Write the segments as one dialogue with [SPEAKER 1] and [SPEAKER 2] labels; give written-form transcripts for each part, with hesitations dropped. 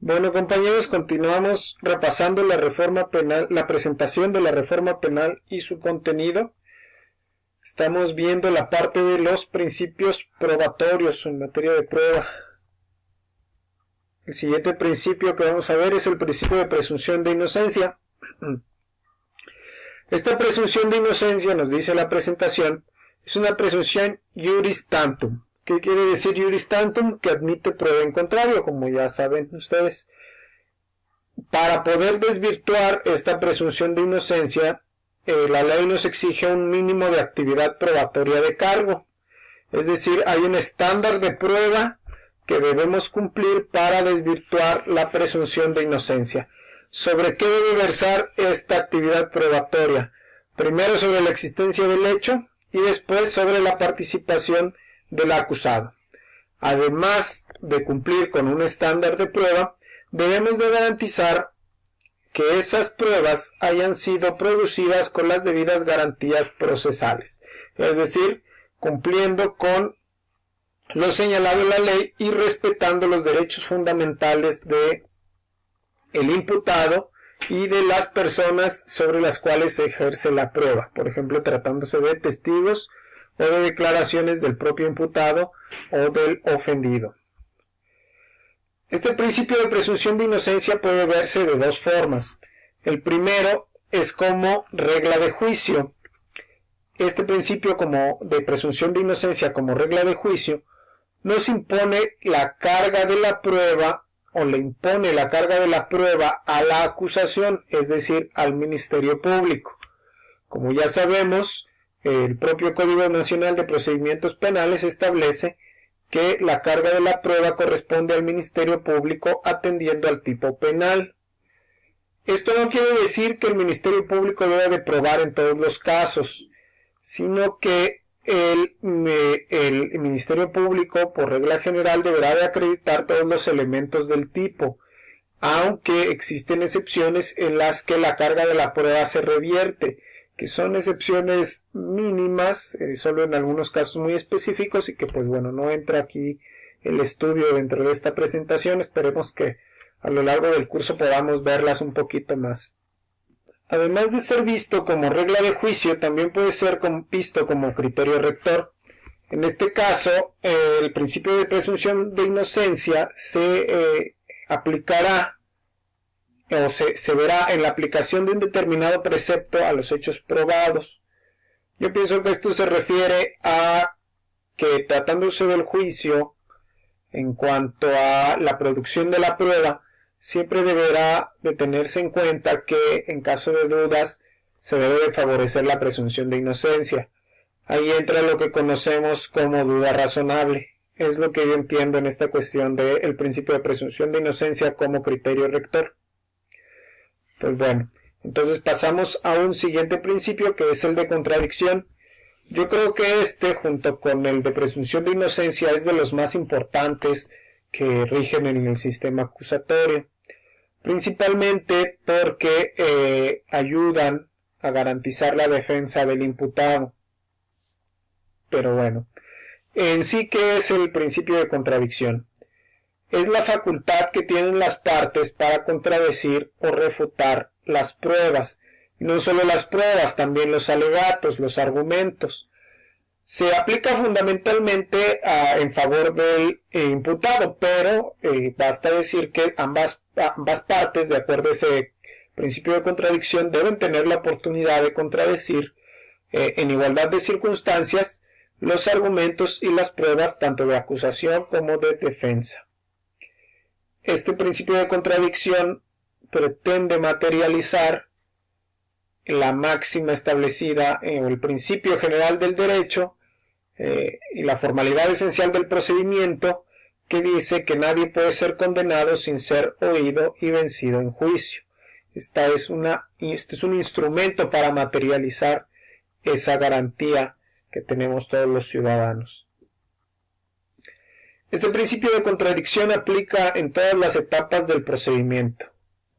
[SPEAKER 1] Bueno, compañeros, continuamos repasando la reforma penal, la presentación de la reforma penal y su contenido. Estamos viendo la parte de los principios probatorios en materia de prueba. El siguiente principio que vamos a ver es el principio de presunción de inocencia. Esta presunción de inocencia, nos dice la presentación, es una presunción iuris tantum. ¿Qué quiere decir iuris tantum? Que admite prueba en contrario, como ya saben ustedes. Para poder desvirtuar esta presunción de inocencia, la ley nos exige un mínimo de actividad probatoria de cargo. Es decir, hay un estándar de prueba que debemos cumplir para desvirtuar la presunción de inocencia. ¿Sobre qué debe versar esta actividad probatoria? Primero sobre la existencia del hecho y después sobre la participación del acusado. Además de cumplir con un estándar de prueba, debemos de garantizar que esas pruebas hayan sido producidas con las debidas garantías procesales, es decir, cumpliendo con lo señalado en la ley y respetando los derechos fundamentales de el imputado y de las personas sobre las cuales se ejerce la prueba, por ejemplo, tratándose de testigos o de declaraciones del propio imputado o del ofendido. Este principio de presunción de inocencia puede verse de dos formas. El primero es como regla de juicio. Este principio de presunción de inocencia como regla de juicio nos impone la carga de la prueba o le impone la carga de la prueba a la acusación, es decir, al Ministerio Público. Como ya sabemos, el propio Código Nacional de Procedimientos Penales establece que la carga de la prueba corresponde al Ministerio Público atendiendo al tipo penal. Esto no quiere decir que el Ministerio Público deba de probar en todos los casos, sino que el Ministerio Público, por regla general, deberá de acreditar todos los elementos del tipo, aunque existen excepciones en las que la carga de la prueba se revierte, que son excepciones mínimas, solo en algunos casos muy específicos y que pues bueno, no entra aquí el estudio dentro de esta presentación. Esperemos que a lo largo del curso podamos verlas un poquito más. Además de ser visto como regla de juicio, también puede ser visto como criterio rector. En este caso, el principio de presunción de inocencia se aplicará o se verá en la aplicación de un determinado precepto a los hechos probados. Yo pienso que esto se refiere a que, tratándose del juicio, en cuanto a la producción de la prueba, siempre deberá de tenerse en cuenta que, en caso de dudas, se debe de favorecer la presunción de inocencia. Ahí entra lo que conocemos como duda razonable. Es lo que yo entiendo en esta cuestión del principio de presunción de inocencia como criterio rector. Pues bueno, entonces pasamos a un siguiente principio que es el de contradicción. Yo creo que este, junto con el de presunción de inocencia, es de los más importantes que rigen en el sistema acusatorio, principalmente porque ayudan a garantizar la defensa del imputado. Pero bueno, en sí, ¿qué es el principio de contradicción? Es la facultad que tienen las partes para contradecir o refutar las pruebas. Y no solo las pruebas, también los alegatos, los argumentos. Se aplica fundamentalmente en favor del imputado, pero basta decir que ambas partes, de acuerdo a ese principio de contradicción, deben tener la oportunidad de contradecir en igualdad de circunstancias los argumentos y las pruebas tanto de acusación como de defensa. Este principio de contradicción pretende materializar la máxima establecida en el principio general del derecho y la formalidad esencial del procedimiento, que dice que nadie puede ser condenado sin ser oído y vencido en juicio. Este es un instrumento para materializar esa garantía que tenemos todos los ciudadanos. Este principio de contradicción aplica en todas las etapas del procedimiento,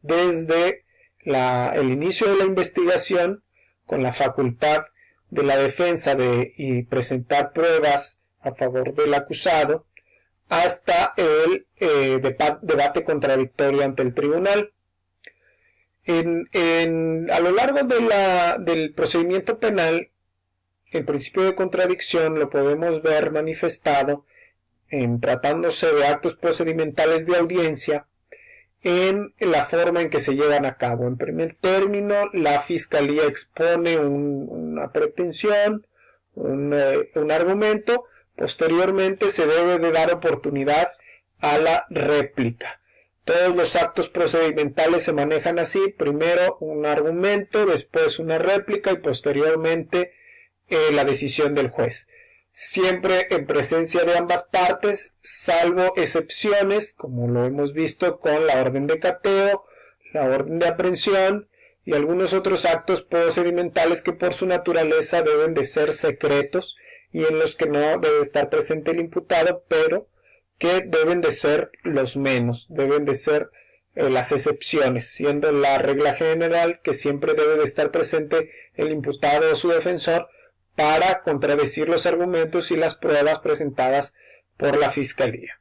[SPEAKER 1] desde el inicio de la investigación, con la facultad de la defensa de presentar pruebas a favor del acusado, hasta el debate contradictorio ante el tribunal. A lo largo del procedimiento penal, el principio de contradicción lo podemos ver manifestado en tratándose de actos procedimentales de audiencia en la forma en que se llevan a cabo. En primer término, la fiscalía expone una pretensión, un argumento. Posteriormente se debe de dar oportunidad a la réplica. Todos los actos procedimentales se manejan así: primero un argumento, después una réplica y posteriormente la decisión del juez. Siempre en presencia de ambas partes, salvo excepciones, como lo hemos visto con la orden de cateo, la orden de aprehensión y algunos otros actos procedimentales que por su naturaleza deben de ser secretos y en los que no debe estar presente el imputado, pero que deben de ser los menos, deben de ser las excepciones, siendo la regla general que siempre debe de estar presente el imputado o su defensor para contradecir los argumentos y las pruebas presentadas por la fiscalía.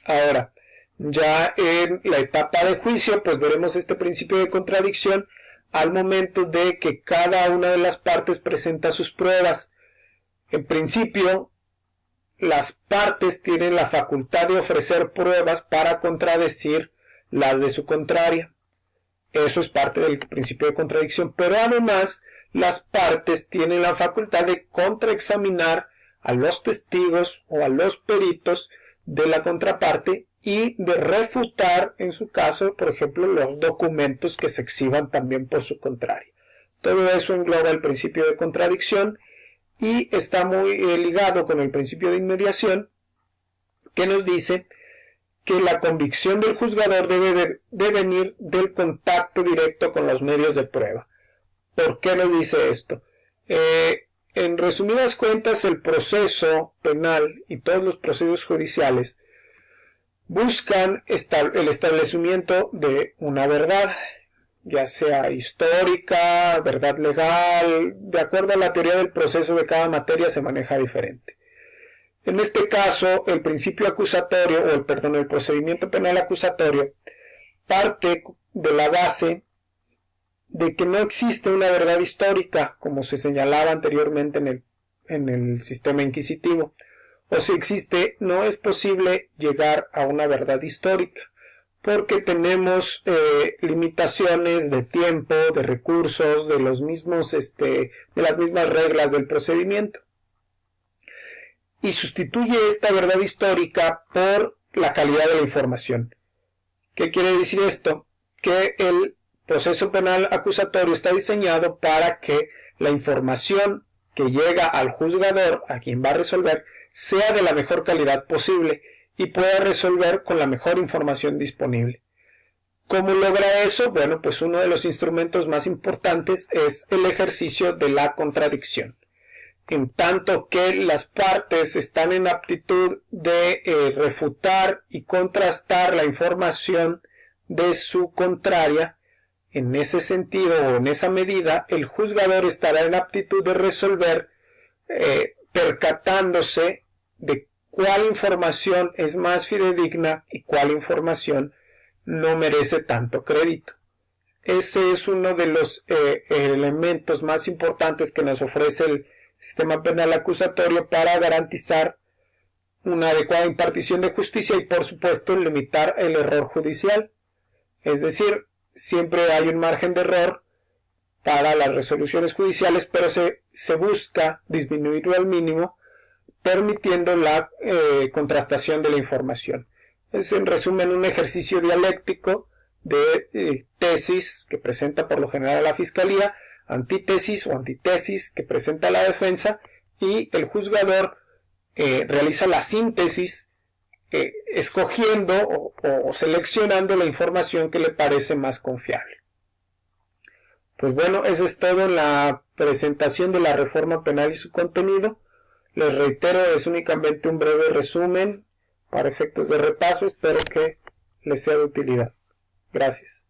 [SPEAKER 1] Ahora, ya en la etapa de juicio, pues veremos este principio de contradicción al momento de que cada una de las partes presenta sus pruebas. En principio, las partes tienen la facultad de ofrecer pruebas para contradecir las de su contraria. Eso es parte del principio de contradicción, pero además las partes tienen la facultad de contraexaminar a los testigos o a los peritos de la contraparte y de refutar, en su caso, por ejemplo, los documentos que se exhiban también por su contrario. Todo eso engloba el principio de contradicción y está muy ligado con el principio de inmediación, que nos dice que la convicción del juzgador debe de venir del contacto directo con los medios de prueba. ¿Por qué nos dice esto? En resumidas cuentas, el proceso penal y todos los procesos judiciales buscan el establecimiento de una verdad, ya sea histórica, verdad legal. De acuerdo a la teoría del proceso de cada materia se maneja diferente. En este caso, el principio acusatorio, el procedimiento penal acusatorio, parte de la base de que no existe una verdad histórica, como se señalaba anteriormente en el sistema inquisitivo, o si existe, no es posible llegar a una verdad histórica, porque tenemos limitaciones de tiempo, de recursos, de las mismas reglas del procedimiento. Y sustituye esta verdad histórica por la calidad de la información. ¿Qué quiere decir esto? Que el proceso penal acusatorio está diseñado para que la información que llega al juzgador, a quien va a resolver, sea de la mejor calidad posible y pueda resolver con la mejor información disponible. ¿Cómo logra eso? Bueno, pues uno de los instrumentos más importantes es el ejercicio de la contradicción. En tanto que las partes están en aptitud de refutar y contrastar la información de su contraria, en ese sentido o en esa medida, el juzgador estará en aptitud de resolver percatándose de cuál información es más fidedigna y cuál información no merece tanto crédito. Ese es uno de los elementos más importantes que nos ofrece el sistema penal acusatorio para garantizar una adecuada impartición de justicia y, por supuesto, limitar el error judicial. Es decir, siempre hay un margen de error para las resoluciones judiciales, pero se busca disminuirlo al mínimo, permitiendo la contrastación de la información. Es, en resumen, un ejercicio dialéctico de tesis que presenta por lo general la fiscalía, antítesis o antitesis que presenta la defensa, y el juzgador realiza la síntesis escogiendo o seleccionando la información que le parece más confiable. Pues bueno, eso es todo en la presentación de la reforma penal y su contenido. Les reitero, es únicamente un breve resumen para efectos de repaso. Espero que les sea de utilidad. Gracias.